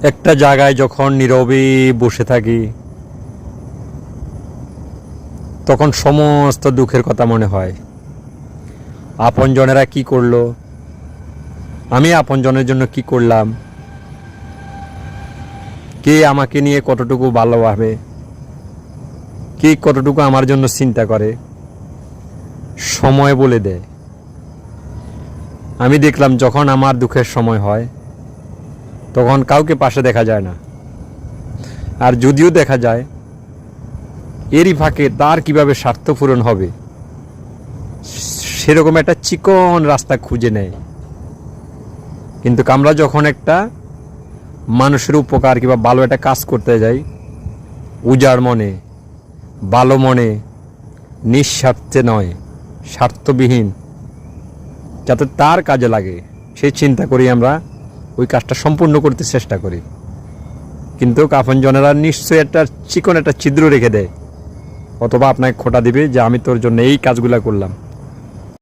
একটা জায়গায় যখন নীরবে বসে থাকি তখন সমস্ত দুঃখের কথা মনে হয়। আপনজনেরা কি করলো, আমি আপনজনের জন্য কি করলাম, কে আমাকে নিয়ে কতটুকু ভালোভাবে, কে কতটুকু আমার জন্য চিন্তা করে, সময় বলে দেয়। আমি দেখলাম যখন আমার দুঃখের সময় হয় তখন কাউকে পাশে দেখা যায় না, আর যদিও দেখা যায় এরই ফাঁকে তার কিভাবে স্বার্থ পূরণ হবে সেরকম একটা চিকন রাস্তা খুঁজে নেয়। কিন্তু আমরা যখন একটা মানুষের উপকার কিংবা ভালো একটা কাজ করতে যাই, উজাড় মনে, ভালো মনে, নিঃস্বার্থে নয়, স্বার্থবিহীন, যাতে তার কাজে লাগে সেই চিন্তা করি আমরা ওই কাজটা সম্পূর্ণ করতে চেষ্টা করি। কিন্তু আপনজনেরা নিশ্চয়ই একটা চিকন একটা ছিদ্র রেখে দেয়, অথবা আপনাকে খোঁটা দিবে যে আমি তোর জন্য এই কাজগুলো করলাম।